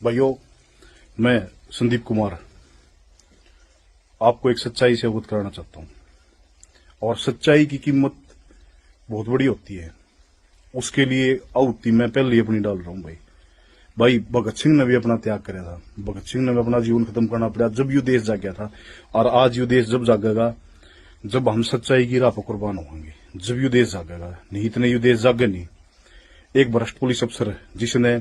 भाइयों, मैं संदीप कुमार आपको एक सच्चाई से अवगत कराना चाहता हूं। और सच्चाई की कीमत बहुत बड़ी होती है। उसके लिए आहुति मैं पहले ही अपनी डाल रहा हूं। भाई भगत सिंह ने भी अपना त्याग कराया था। भगत सिंह ने भी अपना जीवन खत्म करना पड़ा जब यू देश जाग गया था। और आज यू देश जब जागेगा जब हम सच्चाई की राह पर कुर्बान होंगे, जब यू देश जागेगा। नहीं इतने यू देश जागे नहीं। एक भ्रष्ट पुलिस अफसर जिसने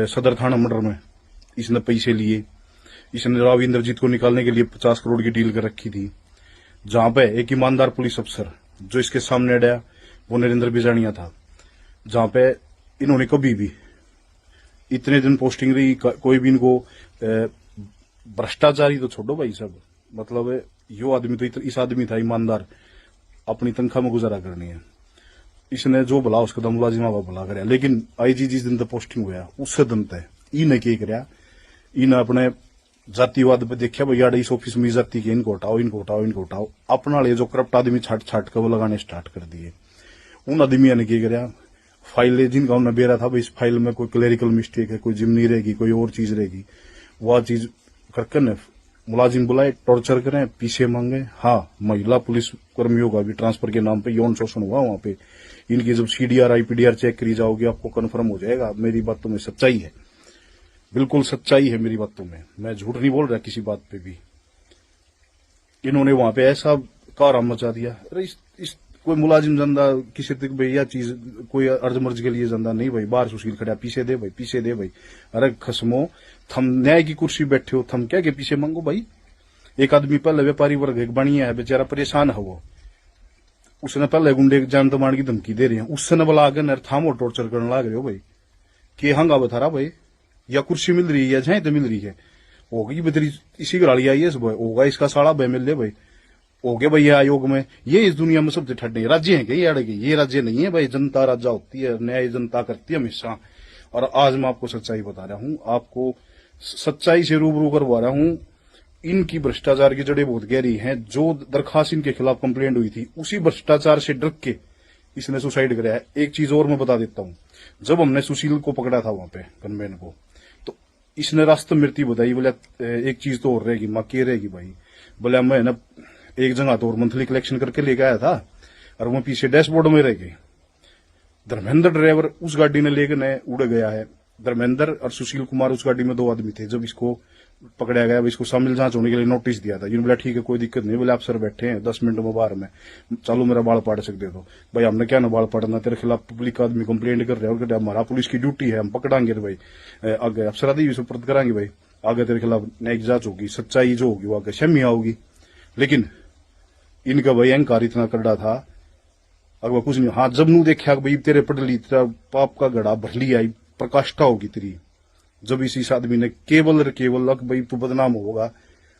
सदर थाना मर्डर में इसने पैसे लिए, इसने राव इंद्रजीत को निकालने के लिए 50 करोड़ की डील कर रखी थी। जहां पे एक ईमानदार पुलिस अफसर जो इसके सामने अड़ा वो नरेंद्र बिजानिया था। जहां पे इन्होंने कभी भी इतने दिन पोस्टिंग रही, कोई भी इनको भ्रष्टाचारी तो छोड़ो भाई सब, मतलब यो आदमी तो इस आदमी था ईमानदार, अपनी तनख्वाह में गुजारा करनी है। इसने जो भला उसका दम मुलाजिमा भला कराया। लेकिन आईजी जिस दिन तक पोस्टिंग हुआ उससे दिन तक इन्हें क्या कराया, इन्हें अपने जातिवाद पे देखा भैया इस ऑफिस में जाति के इनको हटाओ, इनको हटाओ, इनको हटाओ। अपना ले जो करप्ट आदमी छाट छाट कर वो लगाने स्टार्ट कर दिए। उन आदमियों ने क्या कराया, फाइलें जिनका उन्हें बेरा था भाई इस फाइल में कोई क्लेरिकल मिस्टेक है, कोई जिमनी रहेगी, कोई और चीज रहेगी, वह चीज करके न मुलाजिम बुलाए, टॉर्चर करें, पीछे मांगे। हाँ, महिला पुलिस कर्मियों का भी ट्रांसफर के नाम पे यौन शोषण हुआ वहां पे। इनकी जब सीडीआर आईपीडीआर चेक करी जाओगी आपको कन्फर्म हो जाएगा। मेरी बातों में सच्चाई है, बिल्कुल सच्चाई है मेरी बातों में। मैं झूठ नहीं बोल रहा किसी बात पे भी। इन्होंने वहां पे ऐसा कारम मचा दिया। अरे इस कोई मुलाजिम जंदा किसी तक भाई यह चीज कोई अर्ज मर्ज के लिए जंदा नहीं भाई। बाहर सुशील खड़ा पीछे दे भाई, पीछे दे भाई। अरे खसमो, थम न्याय की कुर्सी बैठे हो, थम क्या के पीछे मांगो भाई। एक आदमी पहले व्यापारी वर्ग एक बनिया है, बेचारा परेशान है वो। उसने पहले गुंडे जान तो मार की धमकी दे रही है, उससे न बोला आगे नर थामो टॉर्चर करने लग रहे हो भाई। के हंगा बता भाई, या कुर्सी मिल रही है या जहां तो मिल रही है, होगी बेतरी इसी गाड़ी आई है सुबह, होगा इसका साड़ा बह मिल ले भाई। हो गया भाई ये आयोग में, ये इस दुनिया में सबसे ठंडे राज्य है क्या ये अड़ेगी? ये राज्य नहीं है भाई, जनता राजा होती है, न्याय जनता करती है हमेशा। और आज मैं आपको सच्चाई बता रहा हूं, आपको सच्चाई से रूबरू करवा रहा हूं। इनकी भ्रष्टाचार की जड़ें बहुत गहरी हैं। जो दरखास्त इनके खिलाफ कंप्लेंट हुई थी उसी भ्रष्टाचार से डर के इसने सुसाइड कराया। एक चीज और मैं बता देता हूं, जब हमने सुशील को पकड़ा था वहां पे गनमैन को, तो इसने रास्ते मृत्यु बताई। बोले एक चीज तो और रहेगी, मां के रहेगी भाई। बोले मैं ना एक जगह तो और मंथली कलेक्शन करके लेके आया था और वो पीछे डैशबोर्ड में रह गए। धर्मेंद्र ड्राइवर उस गाड़ी ने लेकर उड़ गया है। धर्मेंद्र और सुशील कुमार उस गाड़ी में दो आदमी थे। जब इसको पकड़ा गया, इसको शामिल जांच होने के लिए नोटिस दिया था। बोला ठीक है कोई दिक्कत नहीं, बोले आप सर बैठे हैं 10 मिनट में बाहर में, चलो मेरा बाल पाड़ सकते तो। भाई हमने क्या ना बाल पाड़ना, तेरे खिलाफ पब्लिक आदमी कंप्लेंट कर रहे हैं और हमारा पुलिस की ड्यूटी है, हम पकड़ांगे भाई, आगे अफसरादी सुपुर्द कराएंगे भाई, आगे तेरे खिलाफ न्यायिक जांच होगी, सच्चाई जो होगी वो आगे शमिया होगी। लेकिन इनका भाई अहंकार इतना करड़ा था, अगर कुछ नहीं। हाँ, जब नू देखा भाई तेरे पटली तेरा पाप का घड़ा भर लिया, प्रकाष्ठा होगी तेरी, जब इस आदमी ने केवल भाई तू बदनाम होगा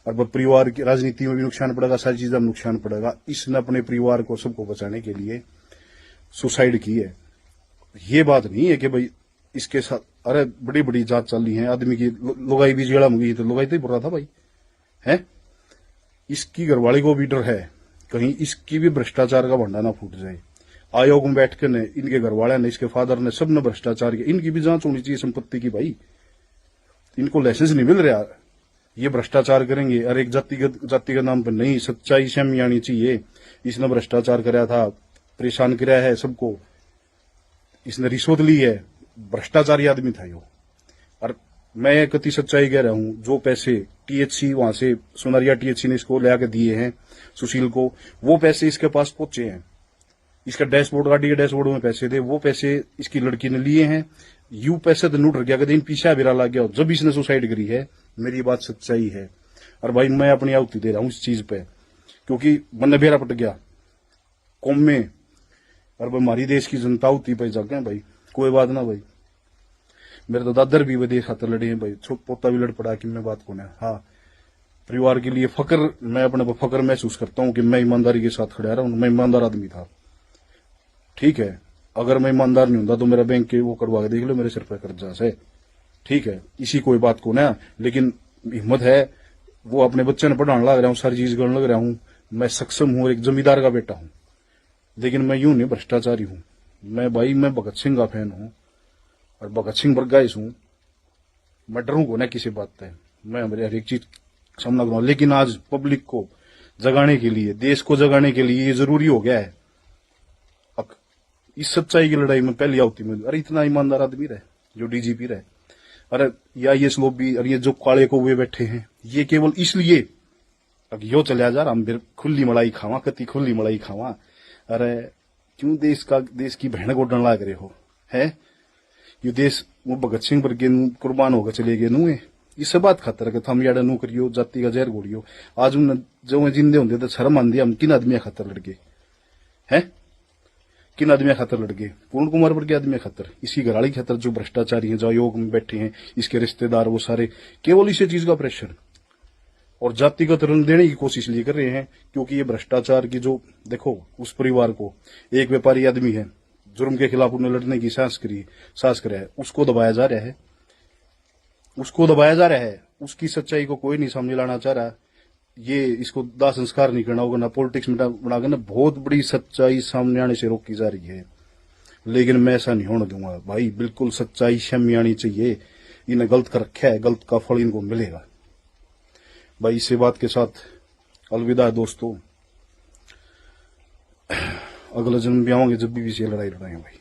और परिवार की राजनीति में भी नुकसान पड़ेगा, सारी चीजों में नुकसान पड़ेगा। इसने अपने परिवार को सबको बचाने के लिए सुसाइड की है। ये बात नहीं है कि भाई इसके साथ अरे बड़ी बड़ी जांच चल रही है आदमी की, लुगाई भी जेड़ा मुगी तो लुगाई तो ही बोल रहा था भाई है। इसकी घरवाली को भी डर है कहीं इसकी भी भ्रष्टाचार का भंडा ना फूट जाए। आयोग में बैठकर ने इनके घरवाले ने, इसके फादर ने, सब ने भ्रष्टाचार किया। इनकी भी जांच होनी चाहिए संपत्ति की भाई। इनको लाइसेंस नहीं मिल रहा, ये भ्रष्टाचार करेंगे। और एक जाति के नाम पर नहीं, सच्चाई सामने आनी चाहिए। इसने भ्रष्टाचार कराया था, परेशान कराया है सबको, इसने रिश्वत ली है, भ्रष्टाचारी आदमी था यो। और मैं कति सच्चाई कह रहा हूं, जो पैसे टीएचसी वहां से सोनारिया टीएचसी ने इसको ले दिए हैं सुशील को, वो पैसे इसके पास पहुंचे हैं। इसका डैशबोर्ड, गाड़ी के डैशबोर्ड में पैसे थे, वो पैसे इसकी लड़की ने लिए हैं। यू पैसे तो नूट रह गया, कभी पीछा बिरा लग गया जब इसने सुसाइड करी है। मेरी बात सच्चाई है और भाई मैं अपनी आहुति दे रहा हूं इस चीज पे, क्योंकि मन बेरा पट गया कौम में और भाई हमारी देश की जनता आहुति पे जागे भाई। कोई बात ना भाई, मेरे तो दादर भी वे देश खातर लड़े हैं भाई, पोता भी लड़ पड़ा कि मैं बात कौन है। हाँ, परिवार के लिए फकर, मैं अपने पर फकर महसूस करता हूं कि मैं ईमानदारी के साथ खड़ा रहा हूं। मैं ईमानदार आदमी था, ठीक है। अगर मैं ईमानदार नहीं होता तो मेरा बैंक के वो करवा के देख लो, मेरे सिर पर कर्जा से, ठीक है। इसी कोई बात को ना, लेकिन हिम्मत है, वो अपने बच्चे ने पढ़ाने लग रहा हूँ, सारी चीज करने लग रहा हूँ, मैं सक्षम हूं, एक जमींदार का बेटा हूं। लेकिन मैं यूं नहीं भ्रष्टाचारी हूं। मैं भाई मैं भगत सिंह का फैन हूं और भगत सिंह बरगाइस हूं। मैं डरूंगा ना किसी बात पे, मैं मेरे हर एक चीज सामना करूंगा। लेकिन आज पब्लिक को जगाने के लिए, देश को जगाने के लिए ये जरूरी हो गया है। अब इस सच्चाई की लड़ाई में पहली आवती में, अरे इतना ईमानदार आदमी रहे जो डीजीपी रहे, अरे या ये लोग भी, अरे ये जो काले को हुए बैठे हैं, ये केवल इसलिए अब यो चलिया जा रहा, हम फिर खुली मलाई खावा, कति खुली मलाई खावा। अरे क्यों देश की बहन को डर लाग रहे हो है? ये देश वो भगत सिंह वर्गे कुर्बान होकर चले गए नुए, इस बात खातर के थम याडा नु करियो, जाति का जहर घोड़ियो। आज उन जो जिंदे होंगे तो शर्म आंदी, हम किन आदमी खातर लड़के हैं? किन आदमी खातर लड़के? पूर्ण कुमार वर्गे आदमी खातर, इसकी घराली खातर, जो भ्रष्टाचारी हैं, जो आयोग में बैठे हैं, इसके रिश्तेदार, वो सारे केवल इसी चीज का प्रेशर और जातिगत रंग देने की कोशिश लिए कर रहे हैं। क्योंकि ये भ्रष्टाचार की जो, देखो उस परिवार को, एक व्यापारी आदमी है, जुर्म के खिलाफ उन्हें लड़ने की साहस करे है, उसको दबाया जा रहा है, उसको दबाया जा रहा है। उसकी सच्चाई को कोई नहीं सामने लाना चाह रहा। ये इसको दाह संस्कार नहीं करना होगा, ना पॉलिटिक्स में बनाकर, ना बहुत बड़ी सच्चाई सामने आने से रोकी जा रही है। लेकिन मैं ऐसा नहीं होने दूंगा भाई, बिल्कुल सच्चाई सामने आनी चाहिए। इन्हें गलत कर रखा है, गलत का फल इनको मिलेगा भाई। इसी बात के साथ अलविदा दोस्तों, अगला जन्म भी आवांगे जब भी ये लड़ाई लड़ाएंगे भाई।